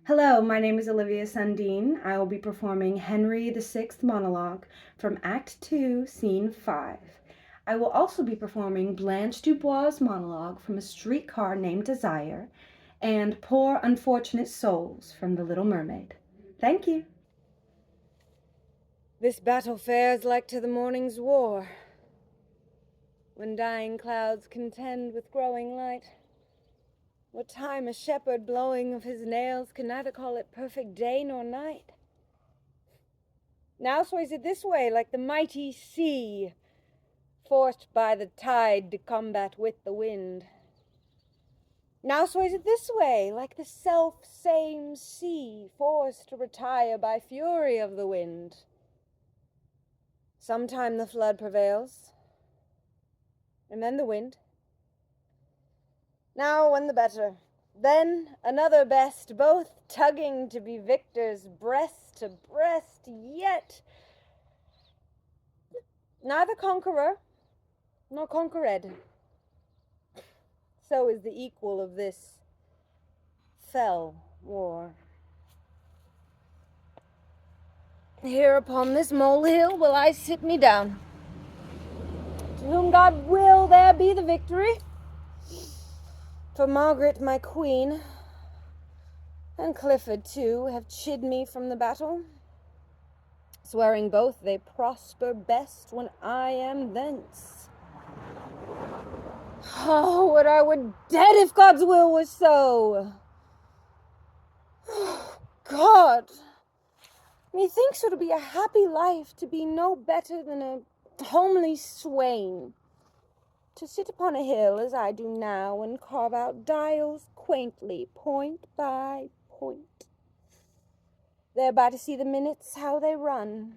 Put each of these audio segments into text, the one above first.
Hello, my name is Olivia Sundin. I will be performing Henry VI monologue from Act 2, Scene 5. I will also be performing Blanche Dubois' monologue from A Streetcar Named Desire and Poor Unfortunate Souls from The Little Mermaid. Thank you. This battle fares like to the morning's war, when dying clouds contend with growing light. What time a shepherd blowing of his nails can neither call it perfect day nor night. Now sways it this way like the mighty sea, forced by the tide to combat with the wind. Now sways it this way like the self-same sea, forced to retire by fury of the wind. Sometime the flood prevails, and then the wind. Now one the better, then another best, both tugging to be victors breast to breast, yet neither conqueror nor conquered. So is the equal of this fell war. Here upon this molehill will I sit me down. To whom God will there be the victory. For Margaret, my queen, and Clifford, too, have chid me from the battle, swearing both they prosper best when I am thence. Oh, would I were dead if God's will was so! Oh, God! Methinks it would be a happy life to be no better than a homely swain, to sit upon a hill as I do now and carve out dials quaintly, point by point, thereby to see the minutes how they run.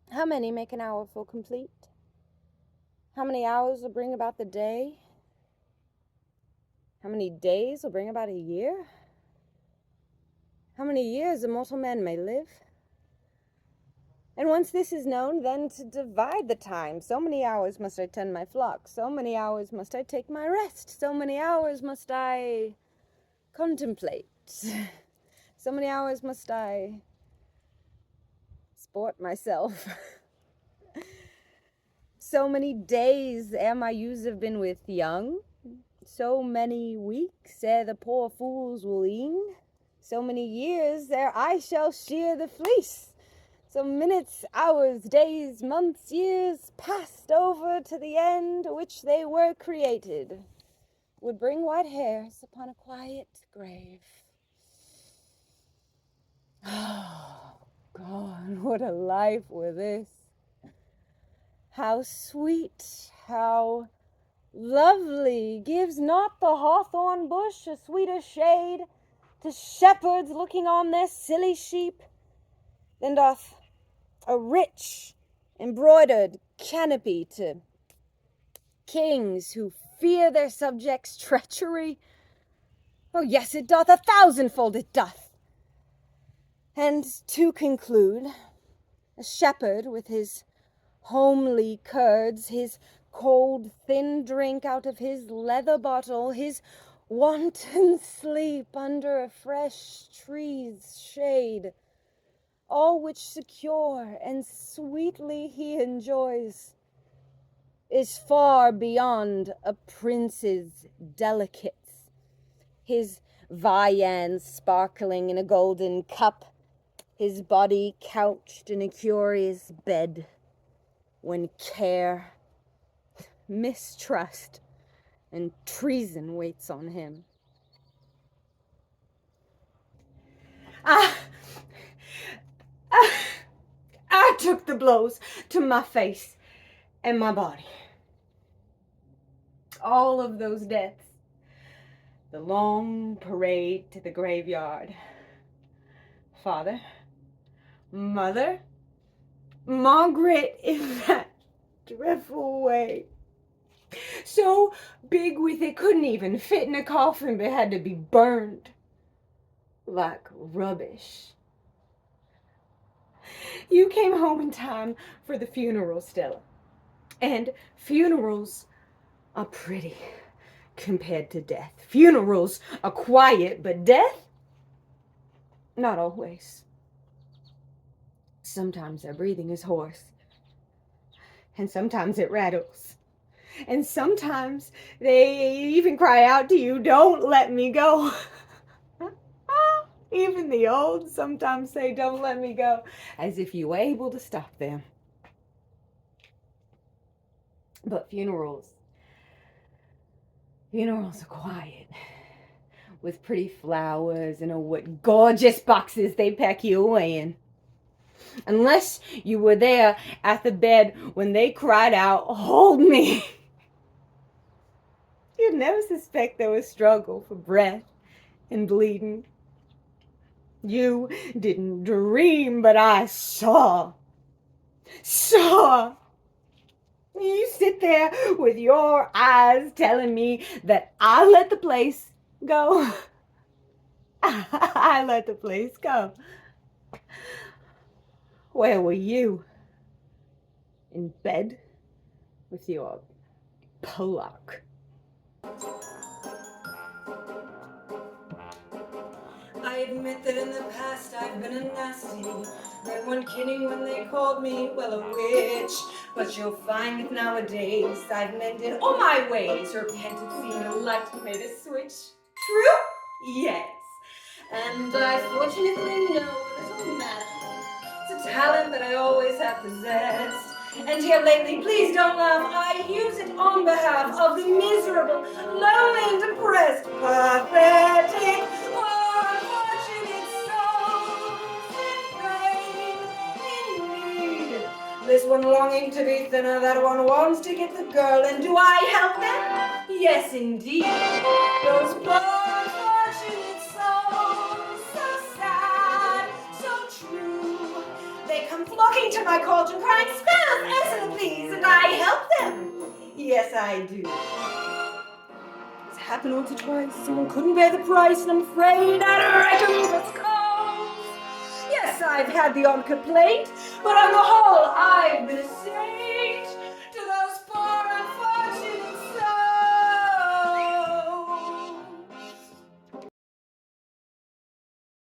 How many make an hour full complete? How many hours will bring about the day? How many days will bring about a year? How many years a mortal man may live? And once this is known, then to divide the time. So many hours must I tend my flock. So many hours must I take my rest. So many hours must I contemplate. So many hours must I sport myself. So many days ere my youths have been with young. So many weeks ere the poor fools will e'en. So many years ere I shall shear the fleece. So minutes, hours, days, months, years, passed over to the end which they were created, would bring white hairs upon a quiet grave. Oh, God, what a life were this! How sweet, how lovely! Gives not the hawthorn bush a sweeter shade to shepherds looking on their silly sheep than doth a rich embroidered canopy to kings who fear their subjects' treachery? Oh, yes, it doth, 1,000-fold it doth. And to conclude, a shepherd with his homely curds, his cold thin drink out of his leather bottle, his wanton sleep under a fresh tree's shade, all which secure and sweetly he enjoys, is far beyond a prince's delicates, his viands sparkling in a golden cup, his body couched in a curious bed, when care, mistrust, and treason waits on him. I took the blows to my face and my body. All of those deaths. The long parade to the graveyard. Father, mother, Margaret in that dreadful way. So big with it couldn't even fit in a coffin but had to be burned like rubbish. You came home in time for the funeral, Stella. And funerals are pretty compared to death. Funerals are quiet, but death? Not always. Sometimes their breathing is hoarse. And sometimes it rattles. And sometimes they even cry out to you, "Don't let me go." Even the old sometimes say, "Don't let me go," as if you were able to stop them. But funerals are quiet, with pretty flowers and what gorgeous boxes they pack you away in. Unless you were there at the bed when they cried out, "Hold me," you'd never suspect there was struggle for breath and bleeding. You didn't dream, but I saw. You sit there with your eyes telling me that I let the place go. I let the place go. Where were you? In bed with your Pollock. I admit that in the past I've been a nasty. They weren't kidding when they called me, well, a witch. But you'll find that nowadays I've mended all my ways. Repented, seen the light, made a switch. True? Yes. And I fortunately know a little magic. It's a talent that I always have possessed. And here lately, please don't laugh, I use it on behalf of the miserable, lonely and depressed, pathetic, unfortunate souls in need. This one longing to be thinner, that one wants to get the girl, and do I help them? Yes, indeed. Those poor unfortunate souls, so sad, so true. They come flocking to my cauldron, crying, "Spells, answer please," and I help them. Yes, I do. It's happened once or twice. Someone couldn't bear the price, and I'm afraid I'd reckon for skulls. Yes, I've had the odd complaint, but on the whole, I've been a saint.